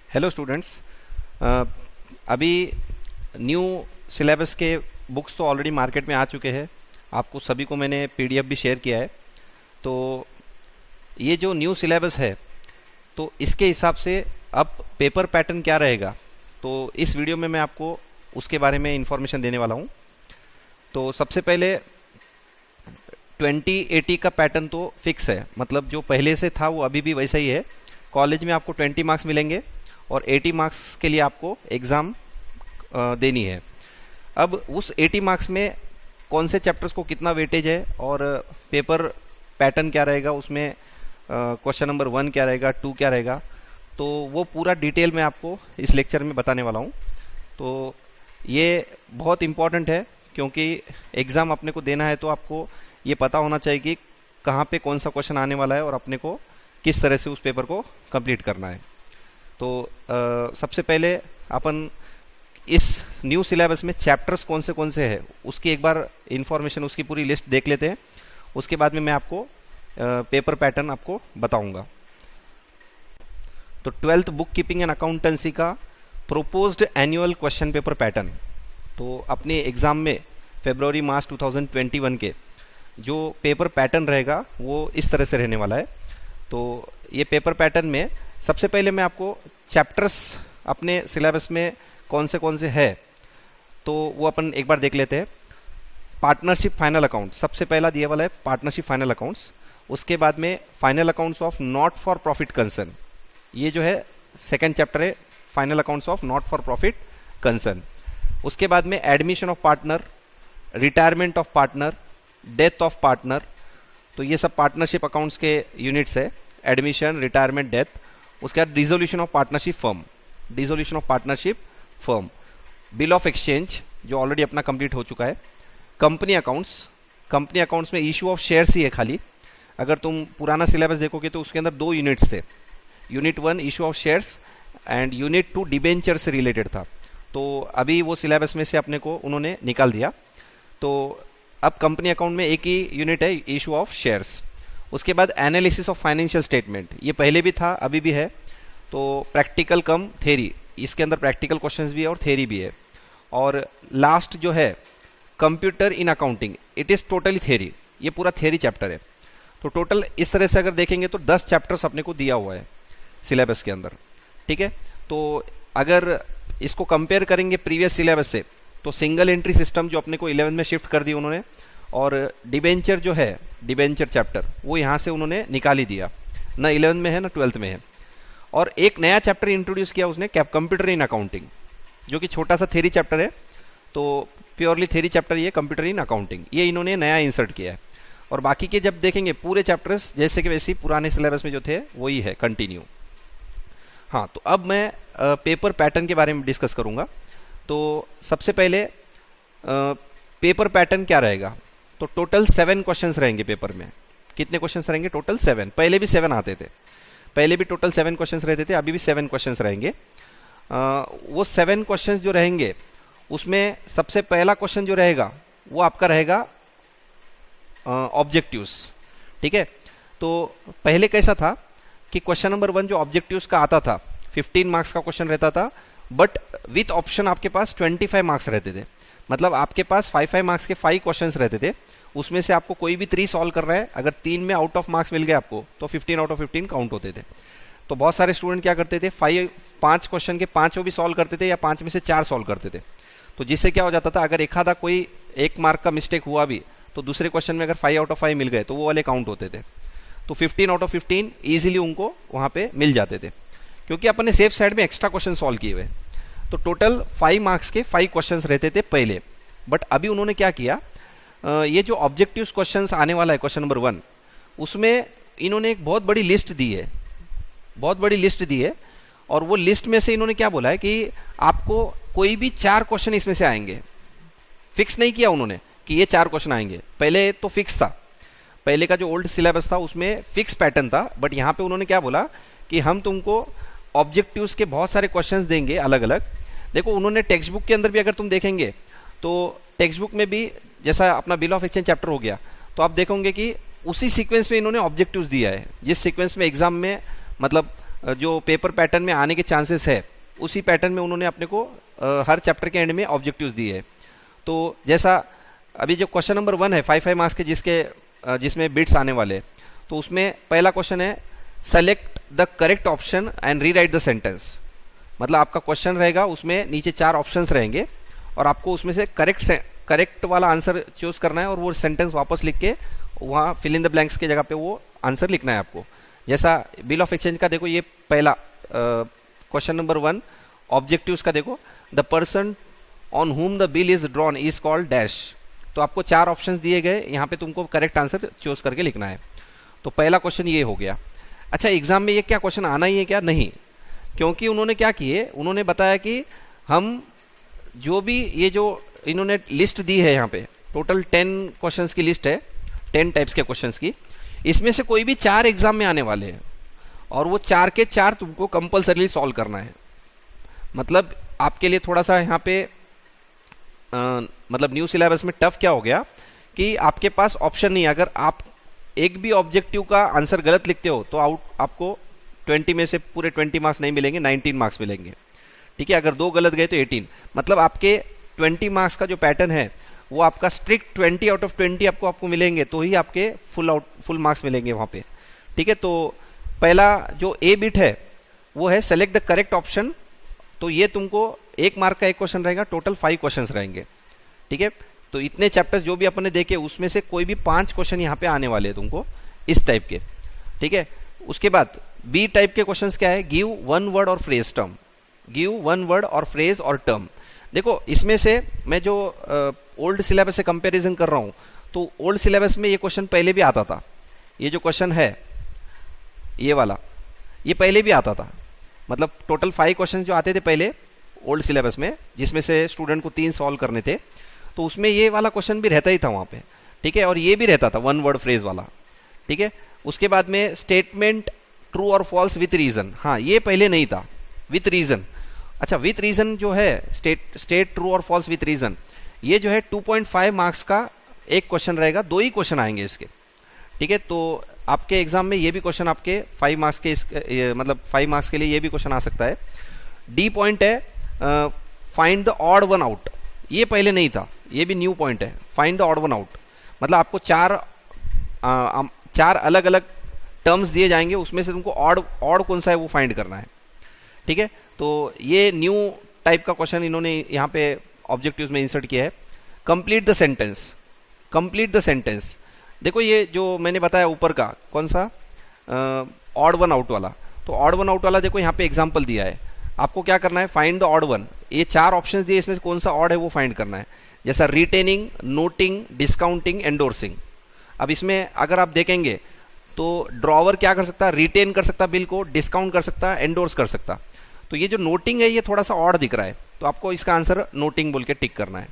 Hello students. अभी new syllabus के books तो ऑलरेडी मार्केट में आ चुके हैं। आपको सभी को मैंने पीडीएफ भी शेयर किया है। तो ये जो न्यू सिलेबस है तो इसके हिसाब से अब पेपर पैटर्न क्या रहेगा, तो इस वीडियो में मैं आपको उसके बारे में इंफॉर्मेशन देने वाला हूँ। तो सबसे पहले 2080 का पैटर्न तो फिक्स है, मतलब जो पहले से था वो अभी भी वैसा ही है। कॉलेज में आपको 20 मार्क्स मिलेंगे और 80 मार्क्स के लिए आपको एग्ज़ाम देनी है। अब उस 80 मार्क्स में कौन से चैप्टर्स को कितना वेटेज है और पेपर पैटर्न क्या रहेगा, उसमें क्वेश्चन नंबर 1 क्या रहेगा, 2 क्या रहेगा, तो वो पूरा डिटेल में आपको इस लेक्चर में बताने वाला हूँ। तो ये बहुत इम्पॉर्टेंट है क्योंकि एग्ज़ाम अपने को देना है तो आपको ये पता होना चाहिए कि कहाँ पे कौन सा क्वेश्चन आने वाला है और अपने को किस तरह से उस पेपर को कंप्लीट करना है। तो सबसे पहले अपन इस न्यू सिलेबस में चैप्टर्स कौन से हैं उसकी एक बार इंफॉर्मेशन, उसकी पूरी लिस्ट देख लेते हैं। उसके बाद में मैं आपको पेपर पैटर्न आपको बताऊंगा। तो 12th book keeping and accountancy का proposed annual question paper pattern, तो अपने एग्ज़ाम में फरवरी मार्च 2021 के जो पेपर पैटर्न रहेगा वो इस तरह से रहने वाला है। तो ये पेपर पैटर्न में सबसे पहले मैं आपको चैप्टर्स अपने सिलेबस में कौन से है तो वो अपन एक बार देख लेते हैं। पार्टनरशिप फाइनल अकाउंट सबसे पहला दिया वाला है, पार्टनरशिप फाइनल अकाउंट्स। उसके बाद में final accounts of not for profit concern, ये जो है सेकेंड चैप्टर है, final accounts of not for profit concern. उसके बाद में admission of partner, retirement of partner, death of partner, तो ये सब पार्टनरशिप अकाउंट्स के यूनिट्स है, एडमिशन, रिटायरमेंट, डेथ। उसके बाद dissolution of partnership firm, dissolution of partnership firm, bill of exchange जो ऑलरेडी अपना कंप्लीट हो चुका है, कंपनी अकाउंट्स, कंपनी अकाउंट्स में इशू ऑफ शेयर्स ही है खाली। अगर तुम पुराना सिलेबस देखोगे तो उसके अंदर 2 यूनिट्स थे, unit 1 issue of shares and unit 2 debenture से रिलेटेड था। तो अभी वो सिलेबस में से अपने को उन्होंने निकाल दिया। तो अब कंपनी अकाउंट में एक ही यूनिट है, इशू ऑफ शेयर्स। उसके बाद एनालिसिस ऑफ फाइनेंशियल स्टेटमेंट, ये पहले भी था अभी भी है। तो प्रैक्टिकल कम थेरी, इसके अंदर प्रैक्टिकल क्वेश्चंस भी है और थेरी भी है। और लास्ट जो है computer in accounting, it is totally theory, ये पूरा थेरी चैप्टर है। तो टोटल इस तरह से अगर देखेंगे तो 10 चैप्टर्स अपने को दिया हुआ है सिलेबस के अंदर, ठीक है। तो अगर इसको कंपेयर करेंगे प्रीवियस सिलेबस से तो सिंगल एंट्री सिस्टम जो अपने को 11 में शिफ्ट कर दी उन्होंने, और डिबेंचर जो है, डिबेंचर चैप्टर वो यहाँ से उन्होंने निकाल ही दिया, ना 11 में है ना 12th में है। और एक नया चैप्टर इंट्रोड्यूस किया उसने, कंप्यूटर इन अकाउंटिंग, जो कि छोटा सा थेरी चैप्टर है। तो प्योरली थेरी चैप्टर ये कंप्यूटर इन अकाउंटिंग, ये इन्होंने नया इंसर्ट किया है। और बाकी के जब देखेंगे पूरे चैप्टर्स जैसे कि वैसे ही पुराने सिलेबस में जो थे वही है, कंटिन्यू। हाँ, तो अब मैं पेपर पैटर्न के बारे में डिस्कस करूँगा। तो सबसे पहले पेपर पैटर्न क्या रहेगा, तो टोटल 7 क्वेश्चंस रहेंगे पेपर में। कितने क्वेश्चंस रहेंगे? टोटल 7। पहले भी 7 आते थे, पहले भी टोटल 7 क्वेश्चंस रहते थे, अभी भी 7 क्वेश्चंस रहेंगे। वो 7 क्वेश्चंस जो रहेंगे उसमें सबसे पहला क्वेश्चन जो रहेगा वो आपका रहेगा ऑब्जेक्टिव्स, ठीक है। तो पहले कैसा था कि क्वेश्चन नंबर 1 जो ऑब्जेक्टिव्स का आता था 15 मार्क्स का क्वेश्चन रहता था, बट विथ ऑप्शन आपके पास 25 मार्क्स रहते थे। मतलब आपके पास 5 मार्क्स के 5 क्वेश्चंस रहते थे, उसमें से आपको कोई भी 3 सॉल्व कर रहा है, अगर 3 में आउट ऑफ मार्क्स मिल गए आपको तो 15 आउट ऑफ 15 काउंट होते थे। तो बहुत सारे स्टूडेंट क्या करते थे, 5 क्वेश्चन के 5 भी सॉल्व करते थे या 5 में से 4 सॉल्व करते थे। तो जिससे क्या हो जाता था, अगर एक आधा कोई 1 मार्क का मिस्टेक हुआ भी तो दूसरे क्वेश्चन में अगर 5 आउट ऑफ 5 मिल गए तो वो वाले काउंट होते थे। तो 15 आउट ऑफ 15 ईजिली उनको वहाँ पे मिल जाते थे, क्योंकि अपन ने सेफ साइड में एक्स्ट्रा क्वेश्चन सॉल्व किए हुए। तो टोटल 5 मार्क्स के 5 क्वेश्चंस रहते थे पहले, बट अभी उन्होंने क्या किया, ये जो ऑब्जेक्टिव्स क्वेश्चंस आने वाला है क्वेश्चन नंबर 1, उसमें इन्होंने एक बहुत बड़ी लिस्ट दी है, बहुत बड़ी लिस्ट दी है। और वो लिस्ट में से इन्होंने क्या बोला है कि आपको कोई भी 4 क्वेश्चन इसमें से आएंगे। फिक्स नहीं किया उन्होंने कि ये 4 क्वेश्चन आएंगे, पहले तो फिक्स था, पहले का जो ओल्ड सिलेबस था उसमें फिक्स पैटर्न था, बट यहाँ पे उन्होंने क्या बोला कि हम तुमको ऑब्जेक्टिव्स के बहुत सारे क्वेश्चंस देंगे अलग अलग। देखो उन्होंने टेक्स्ट बुक के अंदर भी अगर तुम देखेंगे तो टेक्स्ट बुक में भी जैसा अपना बिल ऑफ एक्सचेंज चैप्टर हो गया, तो आप देखोगे कि उसी सीक्वेंस में इन्होंने ऑब्जेक्टिव्स दिया है, जिस सीक्वेंस में एग्जाम में मतलब जो पेपर पैटर्न में आने के चांसेस है उसी पैटर्न में उन्होंने अपने को हर चैप्टर के एंड में ऑब्जेक्टिव्स दिए है। तो जैसा अभी जो क्वेश्चन नंबर 1 है 5 मार्क्स के जिसमें बिट्स आने वाले हैं, तो उसमें पहला क्वेश्चन है select the correct option and rewrite the sentence. मतलब आपका क्वेश्चन रहेगा, उसमें नीचे 4 ऑप्शंस रहेंगे और आपको उसमें से करेक्ट वाला आंसर चूज करना है और वो सेंटेंस वापस लिख के वहाँ फिल इन द ब्लैंक्स की जगह पे वो आंसर लिखना है आपको। जैसा बिल ऑफ एक्सचेंज का देखो, ये पहला क्वेश्चन नंबर 1 ऑब्जेक्टिव्स का देखो, the person on whom the bill is drawn is called dash. तो आपको 4 ऑप्शंस दिए गए, यहाँ पे तुमको करेक्ट आंसर चूज करके लिखना है। तो पहला क्वेश्चन ये हो गया। अच्छा, एग्जाम में ये क्या क्वेश्चन आना ही है क्या? नहीं, क्योंकि उन्होंने क्या किए, उन्होंने बताया कि हम जो भी ये जो इन्होंने लिस्ट दी है, यहाँ पे टोटल 10 क्वेश्चंस की लिस्ट है, 10 टाइप्स के क्वेश्चंस की, इसमें से कोई भी 4 एग्जाम में आने वाले हैं और वो 4 के 4 तुमको कंपलसरी सॉल्व करना है। मतलब आपके लिए थोड़ा सा यहाँ पे मतलब न्यू सिलेबस में टफ क्या हो गया कि आपके पास ऑप्शन नहीं है। अगर आप एक भी ऑब्जेक्टिव का आंसर गलत लिखते हो तो आपको 20 में से पूरे 20 मार्क्स नहीं मिलेंगे, 19 मार्क्स मिलेंगे। ठीक है, अगर 2 गलत गए तो 18। मतलब आपके 20 मार्क्स का जो पैटर्न है वो आपका स्ट्रिक्ट 20 आउट ऑफ 20 आपको मिलेंगे, तो ही आपके फुल मार्क्स मिलेंगे वहाँ पे। ठीक है, तो पहला जो ए बिट है वो है सेलेक्ट द करेक्ट ऑप्शन। तो ये तुमको 1 मार्क का एक क्वेश्चन रहेगा, टोटल 5 क्वेश्चंस रहेंगे। ठीक है, तो इतने चैप्टर्स जो भी अपने देखे उसमें से कोई भी 5 क्वेश्चन यहाँ पे आने वाले हैं तुमको इस टाइप के। ठीक है, उसके बाद बी टाइप के क्वेश्चंस क्या है, गिव 1 वर्ड और फ्रेज टर्म। गिव 1 वर्ड और फ्रेज और टर्म। देखो, इसमें से मैं जो ओल्ड सिलेबस से कंपैरिजन कर रहा हूँ, तो ओल्ड सिलेबस में ये क्वेश्चन पहले भी आता था। ये जो क्वेश्चन है ये वाला, ये पहले भी आता था। मतलब टोटल 5 क्वेश्चन जो आते थे पहले ओल्ड सिलेबस में, जिसमें से स्टूडेंट को 3 सॉल्व करने थे, तो उसमें ये वाला क्वेश्चन भी रहता ही था वहाँ पे। ठीक है, और ये भी रहता था 1 वर्ड फ्रेज वाला। ठीक है, उसके बाद में स्टेटमेंट ट्रू और फॉल्स विथ रीजन। हाँ, ये पहले नहीं था, विथ रीजन। अच्छा, विथ रीजन जो है स्टेट ट्रू और फॉल्स विथ रीजन, ये जो है 2.5 मार्क्स का एक क्वेश्चन रहेगा, 2 ही क्वेश्चन आएंगे इसके। ठीक है, तो आपके एग्जाम में ये भी क्वेश्चन आपके 5 मार्क्स के मतलब 5 मार्क्स के लिए ये भी क्वेश्चन आ सकता है। डी पॉइंट है find the odd one out. ये पहले नहीं था, ये भी न्यू पॉइंट है, find the odd one out. मतलब आपको 4 अलग अलग टर्म्स दिए जाएंगे, उसमें से तुमको ऑड कौन सा है वो फाइंड करना है। ठीक है, तो ये न्यू टाइप का क्वेश्चन इन्होंने यहाँ पे ऑब्जेक्टिव्स में इंसर्ट किया है। Complete the sentence. Complete the sentence, देखो ये जो मैंने बताया ऊपर का कौन सा ऑड वन आउट वाला, तो ऑड वन आउट वाला देखो यहाँ पे एग्जांपल दिया है। आपको क्या करना है, फाइंड द ऑड वन। ये 4 ऑप्शंस दिए, इसमें कौन सा ऑड है वो फाइंड करना है। जैसा रिटेनिंग, नोटिंग, डिस्काउंटिंग, एंडोर्सिंग। अब इसमें अगर आप देखेंगे तो ड्रॉवर क्या कर सकता है, रिटेन कर सकता बिल को, डिस्काउंट कर सकता, एंडोर्स कर सकता। तो ये जो नोटिंग है ये थोड़ा सा ऑड दिख रहा है, तो आपको इसका आंसर नोटिंग बोल के टिक करना है।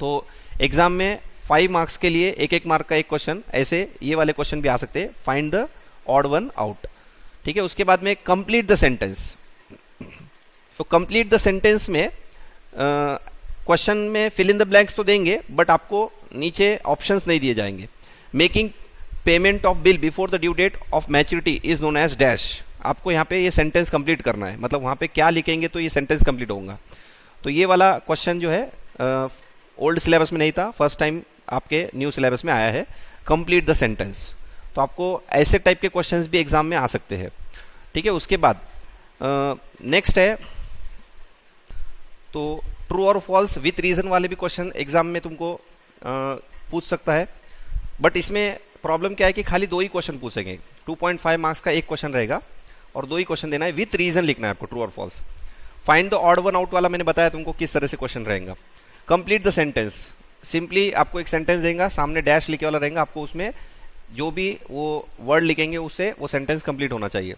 तो एग्जाम में 5 मार्क्स के लिए 1 मार्क का एक क्वेश्चन, ऐसे ये वाले क्वेश्चन भी आ सकते हैं, find the odd one out. ठीक है, उसके बाद में कंप्लीट द सेंटेंस। तो कंप्लीट द सेंटेंस में क्वेश्चन में फिल इन द ब्लैंक्स तो देंगे, बट आपको नीचे ऑप्शंस नहीं दिए जाएंगे। Making payment of bill before the due date of maturity is known as dash. आपको यहाँ पे ये सेंटेंस कंप्लीट करना है, मतलब वहाँ पे क्या लिखेंगे तो ये सेंटेंस कंप्लीट होगा। तो ये वाला क्वेश्चन जो है ओल्ड सिलेबस में नहीं था, फर्स्ट टाइम आपके न्यू सिलेबस में आया है, कंप्लीट द सेंटेंस। तो आपको ऐसे टाइप के क्वेश्चंस भी एग्जाम में आ सकते हैं। ठीक है, उसके बाद नेक्स्ट है तो ट्रू और फॉल्स विथ रीजन वाले भी क्वेश्चन एग्जाम में तुमको पूछ सकता है, बट इसमें प्रॉब्लम क्या है कि खाली 2 ही क्वेश्चन पूछेंगे। 2.5 मार्क्स का एक क्वेश्चन रहेगा और 2 ही क्वेश्चन देना है, विथ रीजन लिखना है आपको, ट्रू और false. Find the odd one out वाला मैंने बताया तुमको किस तरह से क्वेश्चन रहेगा। कंप्लीट द सेंटेंस, सिंपली आपको एक सेंटेंस देगा, सामने डैश लिखे वाला रहेगा, आपको उसमें जो भी वो वर्ड लिखेंगे उससे वो सेंटेंस कंप्लीट होना चाहिए।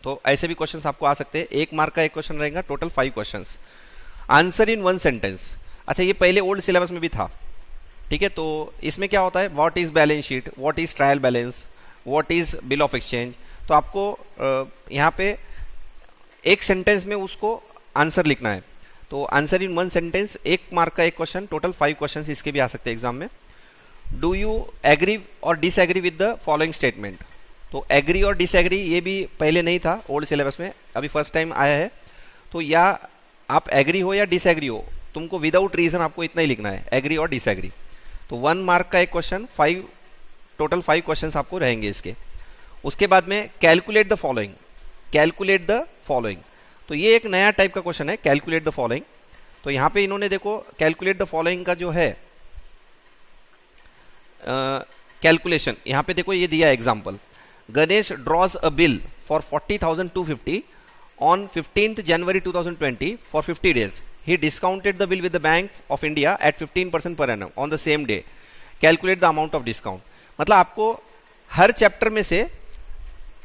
तो ऐसे भी क्वेश्चंस आपको आ सकते हैं। 1 मार्क का एक क्वेश्चन रहेगा, total 5 questions. Answer in 1 sentence, अच्छा ये पहले ओल्ड सिलेबस में भी था। ठीक है, तो इसमें क्या होता है, what is balance sheet, what is trial balance, what is bill of exchange. तो आपको यहाँ पे एक सेंटेंस में उसको आंसर लिखना है। तो आंसर इन 1 सेंटेंस, 1 मार्क का एक क्वेश्चन, टोटल 5 क्वेश्चन इसके भी आ सकते हैं एग्जाम में। डू यू एग्री और disagree with the following statement. तो एग्री और डिसएग्री ये भी पहले नहीं था ओल्ड सिलेबस में, अभी फर्स्ट टाइम आया है। तो या आप एग्री हो या डिसएग्री हो, तुमको विदाउट रीजन आपको इतना ही लिखना है, एग्री और डिसएग्री। तो 1 मार्क का एक क्वेश्चन, टोटल 5 क्वेश्चन आपको रहेंगे इसके। उसके बाद में calculate the following, calculate the following, तो ये एक नया टाइप का क्वेश्चन है, कैलकुलेट द फॉलोइंग। तो यहाँ पे इन्होंने देखो कैलकुलेट द फॉलोइंग का जो है कैलकुलेशन, यहाँ पे देखो ये दिया example, Ganesh draws a bill for 40,250 on 15th January 2020 for 50 days. He discounted the bill with the Bank of India at 15% per annum on the same day. Calculate the amount of discount. मतलब आपको हर chapter में से,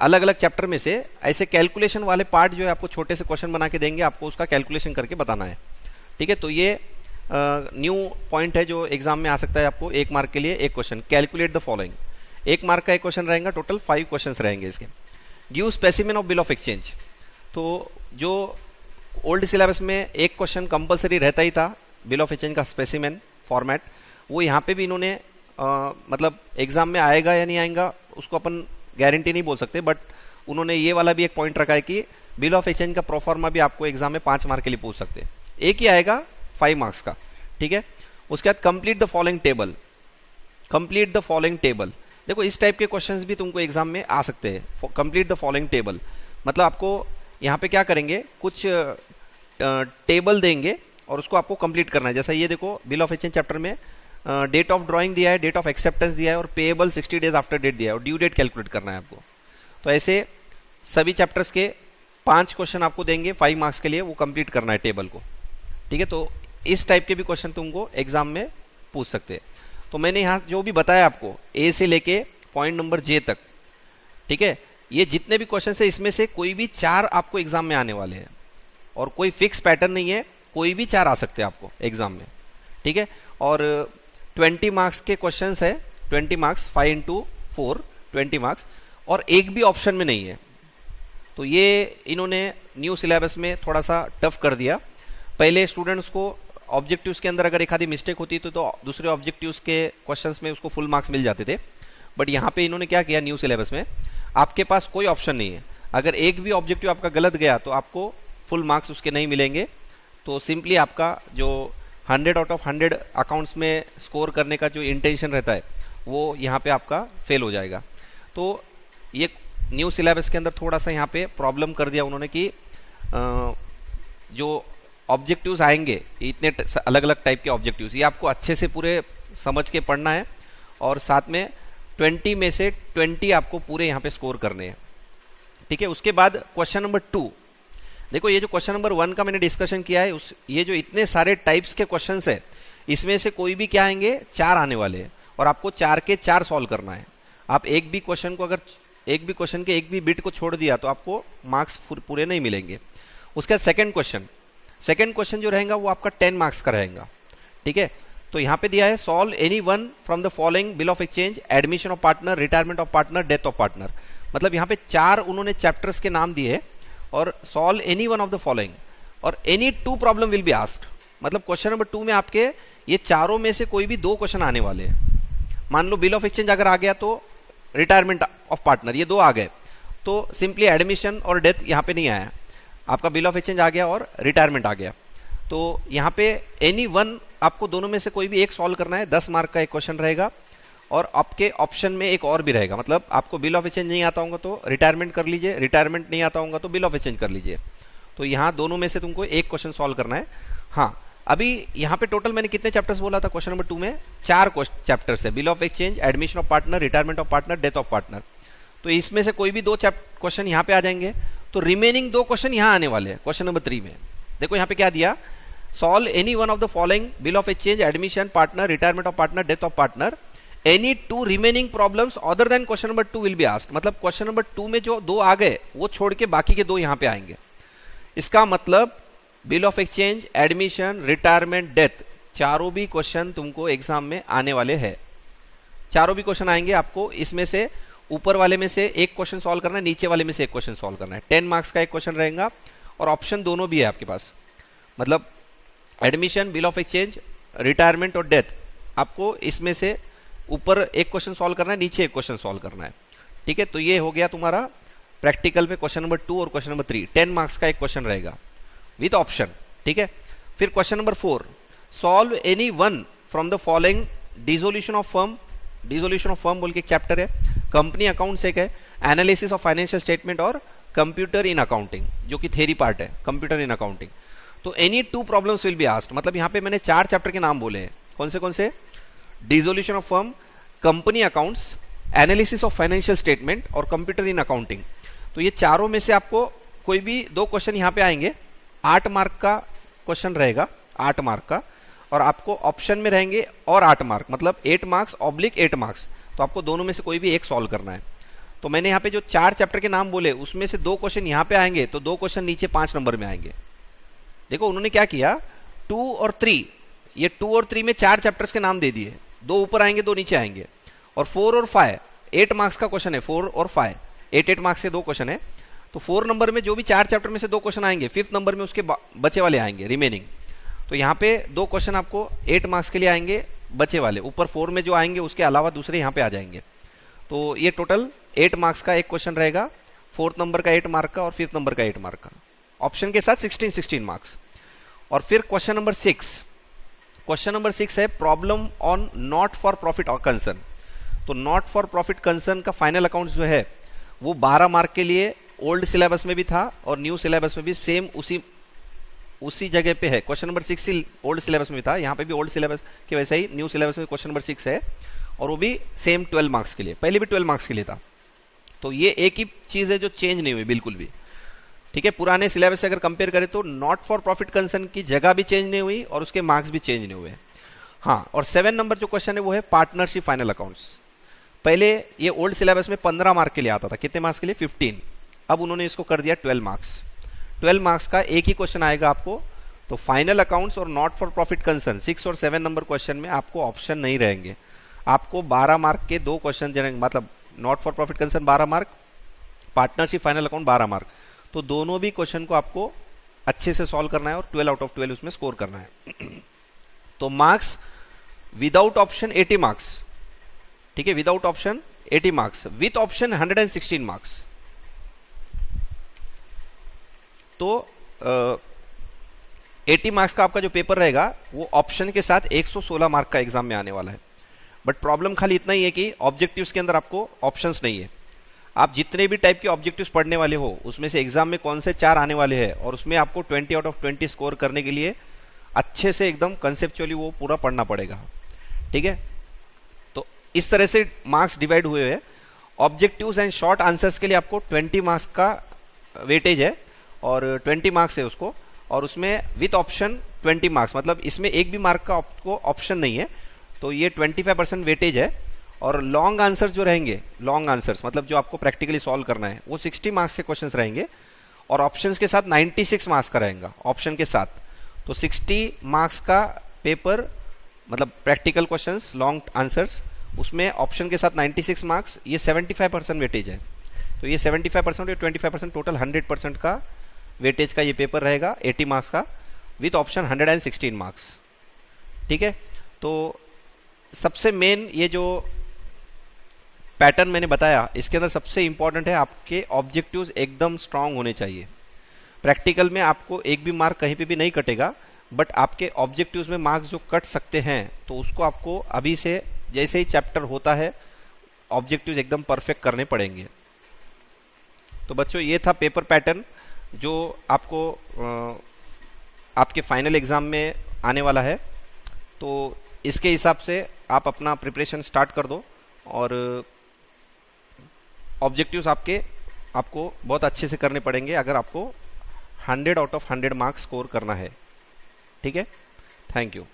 अलग अलग chapter में से ऐसे calculation वाले पार्ट जो है आपको छोटे से क्वेश्चन बना के देंगे, आपको उसका कैलकुलेशन करके बताना है। ठीक है, तो ये न्यू पॉइंट है जो एग्जाम में आ सकता है आपको। 1 मार्क के लिए एक question, calculate the following. 1 mark का एक क्वेश्चन रहेगा, टोटल 5 क्वेश्चन रहेंगे इसके। Give specimen of bill of exchange, तो जो ओल्ड सिलेबस में एक क्वेश्चन कंपलसरी रहता ही था, बिल ऑफ एक्सचेंज का स्पेसिमेन फॉर्मेट, वो यहाँ पे भी इन्होंने मतलब एग्जाम में आएगा या नहीं आएगा उसको अपन गारंटी नहीं बोल सकते, बट उन्होंने ये वाला भी एक पॉइंट रखा है कि बिल ऑफ एक्सचेंज का प्रोफॉर्मा भी आपको एग्जाम में 5 मार्क के लिए पूछ सकते हैं, एक ही आएगा 5 मार्क्स का। ठीक है, उसके बाद complete the following table, complete the following table. देखो इस टाइप के क्वेश्चंस भी तुमको एग्जाम में आ सकते हैं। कंप्लीट द फॉलोइंग टेबल मतलब आपको यहाँ पे क्या करेंगे, कुछ टेबल देंगे और उसको आपको कंप्लीट करना है। जैसा ये देखो बिल ऑफ एक्सचेंज चैप्टर में डेट ऑफ ड्राइंग दिया है, डेट ऑफ एक्सेप्टेंस दिया है और पेएबल 60 डेज आफ्टर डेट दिया है और ड्यू डेट कैलकुलेट करना है आपको। तो ऐसे सभी चैप्टर्स के 5 क्वेश्चन आपको देंगे 5 मार्क्स के लिए, वो कंप्लीट करना है टेबल को। ठीक है, तो इस टाइप के भी क्वेश्चन तुमको एग्जाम में पूछ सकते हैं। तो मैंने यहाँ जो भी बताया आपको ए से लेके पॉइंट नंबर जे तक, ठीक है, ये जितने भी क्वेश्चन है इसमें से कोई भी 4 आपको एग्जाम में आने वाले हैं और कोई फिक्स पैटर्न नहीं है, कोई भी 4 आ सकते हैं आपको एग्जाम में। ठीक है, और 20 मार्क्स के क्वेश्चंस है, 20 मार्क्स 5 इंटू 4 20 मार्क्स, और एक भी ऑप्शन में नहीं है। तो ये इन्होंने न्यू सिलेबस में थोड़ा सा टफ कर दिया। पहले स्टूडेंट्स को ऑब्जेक्टिव्स के अंदर अगर एक आधी मिस्टेक होती तो दूसरे ऑब्जेक्टिव्स के क्वेश्चंस में उसको फुल मार्क्स मिल जाते थे, बट यहाँ पे इन्होंने क्या किया, न्यू सिलेबस में आपके पास कोई ऑप्शन नहीं है, अगर एक भी ऑब्जेक्टिव आपका गलत गया तो आपको फुल मार्क्स उसके नहीं मिलेंगे। तो सिंपली आपका जो 100 आउट ऑफ 100 अकाउंट्स में स्कोर करने का जो इंटेंशन रहता है वो यहाँ पे आपका फेल हो जाएगा। तो ये न्यू सिलेबस के अंदर थोड़ा सा यहाँ पे प्रॉब्लम कर दिया उन्होंने कि जो ऑब्जेक्टिव्स आएंगे इतने अलग अलग टाइप के ऑब्जेक्टिव्स, ये आपको अच्छे से पूरे समझ के पढ़ना है और साथ में 20 में से 20 आपको पूरे यहाँ पे स्कोर करने हैं। ठीक है, उसके बाद क्वेश्चन नंबर 2, देखो ये जो क्वेश्चन नंबर 1 का मैंने डिस्कशन किया है, ये जो इतने सारे टाइप्स के क्वेश्चंस है इसमें से कोई भी क्या आएंगे, 4 आने वाले हैं और आपको 4 के 4 सॉल्व करना है। आप एक भी क्वेश्चन को, अगर एक भी क्वेश्चन के एक भी बिट को छोड़ दिया तो आपको मार्क्स पूरे नहीं मिलेंगे। उसके बाद सेकंड क्वेश्चन जो रहेगा वो आपका 10 मार्क्स का रहेगा। ठीक है, तो यहाँ पे दिया है solve any one from the following bill of exchange, admission of partner, retirement of partner, death of partner. मतलब यहाँ पे 4 उन्होंने चैप्टर्स के नाम दिए और solve any one of the following और any 2 problem will be asked. मतलब क्वेश्चन नंबर 2 में आपके ये चारों में से कोई भी 2 क्वेश्चन आने वाले हैं। मान लो बिल ऑफ एक्सचेंज अगर आ गया तो रिटायरमेंट ऑफ पार्टनर, ये 2 आ गए तो सिंपली एडमिशन और डेथ यहाँ पे नहीं आया, आपका बिल ऑफ एक्सचेंज आ गया और रिटायरमेंट आ गया। तो यहाँ पे एनी वन आपको दोनों में से कोई भी एक सॉल्व करना है। 10 मार्क का एक क्वेश्चन रहेगा और आपके ऑप्शन में एक और भी रहेगा, मतलब आपको बिल ऑफ एक्सचेंज नहीं आता होगा तो रिटायरमेंट कर लीजिए, रिटायरमेंट नहीं आता होगा तो बिल ऑफ एक्सचेंज कर लीजिए। तो यहाँ दोनों में से तुमको एक क्वेश्चन सॉल्व करना है। हाँ, अभी यहाँ पे टोटल मैंने कितने चैप्टर्स बोला था, क्वेश्चन नंबर 2 में 4 चैप्टर्स है, bill of exchange, admission of partner, retirement of partner, death of partner. तो इसमें से कोई भी 2 क्वेश्चन यहाँ पे आ जाएंगे, तो रिमेनिंग 2 क्वेश्चन यहाँ आने वाले हैं क्वेश्चन नंबर 3 में। देखो यहाँ पे क्या दिया, solve any one of the following bill of exchange, admission, partner, retirement of partner, death of partner, any 2 remaining problems other than question number 2 will be asked. मतलब क्वेश्चन नंबर 2 में जो 2 आ गए वो छोड़ के बाकी के 2 यहाँ पे आएंगे। इसका मतलब bill of exchange, admission, retirement, death, चारों भी क्वेश्चन तुमको एग्जाम में आने वाले हैं। चारों भी क्वेश्चन आएंगे, आपको इसमें से ऊपर वाले में से एक क्वेश्चन सॉल्व करना है, नीचे वाले में से एक क्वेश्चन सॉल्व करना है। 10 मार्क्स का एक क्वेश्चन रहेगा और ऑप्शन दोनों भी है आपके पास, मतलब admission, bill of exchange, retirement और डेथ, आपको इसमें से ऊपर एक क्वेश्चन सॉल्व करना है, नीचे एक क्वेश्चन सॉल्व करना है। ठीक है, तो ये हो गया तुम्हारा प्रैक्टिकल में क्वेश्चन नंबर 2 और क्वेश्चन नंबर 3, 10 मार्क्स का एक क्वेश्चन रहेगा विथ ऑप्शन। ठीक है, फिर question number 4, solve any one from the following dissolution of firm. Dissolution of firm बोल के एक चैप्टर है, कंपनी अकाउंट्स एक है, एनालिसिस ऑफ फाइनेंशियल स्टेटमेंट और कंप्यूटर इन अकाउंटिंग, जो कि थ्योरी पार्ट है कंप्यूटर इन अकाउंटिंग। तो any 2 problems will be asked, मतलब यहाँ पे मैंने 4 चैप्टर के नाम बोले हैं। कौन से? Dissolution of firm, company accounts, analysis of financial statement और कंप्यूटर इन अकाउंटिंग। तो ये चारों में से आपको कोई भी 2 क्वेश्चन यहाँ पे आएंगे। 8 मार्क का क्वेश्चन रहेगा, 8 मार्क का, और आपको ऑप्शन में रहेंगे और 8 मार्क, मतलब 8 मार्क्स ऑब्लिक 8 मार्क्स। तो आपको दोनों में से कोई भी एक सॉल्व करना है। तो मैंने यहाँ पे जो 4 चैप्टर के नाम बोले उसमें से 2 क्वेश्चन यहाँ पे आएंगे, तो 2 क्वेश्चन नीचे 5 नंबर में आएंगे। देखो उन्होंने क्या किया, 2 और 3, ये 2 और 3 में 4 चैप्टर्स के नाम दे दिए, 2 ऊपर आएंगे 2 नीचे आएंगे। और 4 और 5 8 मार्क्स का क्वेश्चन है, 4 और 5 8 मार्क्स के 2 क्वेश्चन है। तो 4 नंबर में जो भी 4 चैप्टर में से 2 क्वेश्चन आएंगे, 5th नंबर में उसके बचे वाले आएंगे रिमेनिंग। तो यहाँ पे 2 क्वेश्चन आपको 8 मार्क्स के लिए आएंगे बचे वाले, ऊपर 4 में जो आएंगे उसके अलावा दूसरे यहाँ पे आ जाएंगे। तो ये टोटल 8 मार्क्स का एक क्वेश्चन रहेगा, 4th नंबर का 8 मार्क का और 5th नंबर का 8 मार्क का, ऑप्शन के साथ 16 मार्क्स। और फिर क्वेश्चन नंबर 6 है problem on not for profit और कंसर्न। तो नॉट फॉर प्रॉफिट कंसर्न का फाइनल अकाउंट्स जो है वो 12 मार्क के लिए ओल्ड सिलेबस में भी था और न्यू सिलेबस में भी सेम उसी जगह पे है। क्वेश्चन नंबर 6 ही ओल्ड सिलेबस में था, यहाँ पे भी ओल्ड सिलेबस के वैसे ही न्यू सिलेबस में क्वेश्चन नंबर 6 है, और वो भी सेम 12 मार्क्स के लिए, पहले भी 12 मार्क्स के लिए था। तो ये एक ही चीज़ है जो चेंज नहीं हुई बिल्कुल भी। ठीक है, पुराने सिलेबस से अगर कंपेयर करें तो नॉट फॉर प्रॉफिट कंसर्न की जगह भी चेंज नहीं हुई और उसके मार्क्स भी चेंज नहीं हुए। हाँ, और 7 नंबर जो क्वेश्चन है वो है पार्टनरशिप फाइनल अकाउंट्स। पहले ये ओल्ड सिलेबस में 15 मार्क के लिए आता था, कितने मार्क्स के लिए? 15। अब उन्होंने इसको कर दिया 12 मार्क्स। 12 मार्क्स का एक ही क्वेश्चन आएगा आपको। तो फाइनल अकाउंट्स और नॉट फॉर प्रॉफिट कंसर्न 6 और 7 नंबर क्वेश्चन में आपको ऑप्शन नहीं रहेंगे, आपको 12 मार्क के 2 क्वेश्चन जाएंगे, मतलब not for profit concern 12 mark, partnership final account 12 mark. तो दोनों भी क्वेश्चन को आपको अच्छे से सॉल्व करना है और 12 आउट ऑफ 12 उसमें स्कोर करना है। तो मार्क्स विदाउट ऑप्शन 80 मार्क्स, ठीक है, without option 80 marks, with option 116 marks. तो 80 मार्क्स का आपका जो पेपर रहेगा वो ऑप्शन के साथ 116 मार्क का एग्जाम में आने वाला है। बट प्रॉब्लम खाली इतना ही है कि ऑब्जेक्टिव्स के अंदर आपको ऑप्शंस नहीं है। आप जितने भी टाइप के ऑब्जेक्टिव्स पढ़ने वाले हो उसमें से एग्जाम में कौन से 4 आने वाले हैं, और उसमें आपको 20 आउट ऑफ 20 स्कोर करने के लिए अच्छे से एकदम कंसेप्चुअली वो पूरा पढ़ना पड़ेगा। ठीक है, तो इस तरह से मार्क्स डिवाइड हुए हैं। ऑब्जेक्टिव्स एंड शॉर्ट आंसर्स के लिए आपको 20 मार्क्स का वेटेज है और 20 मार्क्स है उसको, और उसमें विथ ऑप्शन 20 मार्क्स, मतलब इसमें एक भी मार्क का आपको ऑप्शन नहीं है। तो ये 25% वेटेज है। और लॉन्ग आंसर्स जो रहेंगे, लॉन्ग आंसर्स मतलब जो आपको प्रैक्टिकली सॉल्व करना है, वो 60 मार्क्स के क्वेश्चंस रहेंगे और ऑप्शंस के साथ 96 मार्क्स का रहेगा ऑप्शन के साथ। तो 60 मार्क्स का पेपर मतलब प्रैक्टिकल क्वेश्चंस लॉन्ग आंसर्स, उसमें ऑप्शन के साथ 96 मार्क्स, ये 75% वेटेज है। तो ये 75% या 25% टोटल 100% का वेटेज का ये पेपर रहेगा 80 मार्क्स का, विथ ऑप्शन 116 मार्क्स। ठीक है, तो सबसे मेन ये जो पैटर्न मैंने बताया इसके अंदर सबसे इंपॉर्टेंट है आपके ऑब्जेक्टिव्स एकदम स्ट्रांग होने चाहिए। प्रैक्टिकल में आपको एक भी मार्क कहीं पे भी नहीं कटेगा, बट आपके ऑब्जेक्टिव्स में मार्क्स जो कट सकते हैं तो उसको आपको अभी से जैसे ही चैप्टर होता है ऑब्जेक्टिव्स एकदम परफेक्ट करने पड़ेंगे। तो बच्चों ये था पेपर पैटर्न जो आपको आपके फाइनल एग्ज़ाम में आने वाला है। तो इसके हिसाब से आप अपना प्रिपरेशन स्टार्ट कर दो और ऑब्जेक्टिव्स आपको बहुत अच्छे से करने पड़ेंगे अगर आपको 100 आउट ऑफ 100 मार्क्स स्कोर करना है। ठीक है, थैंक यू।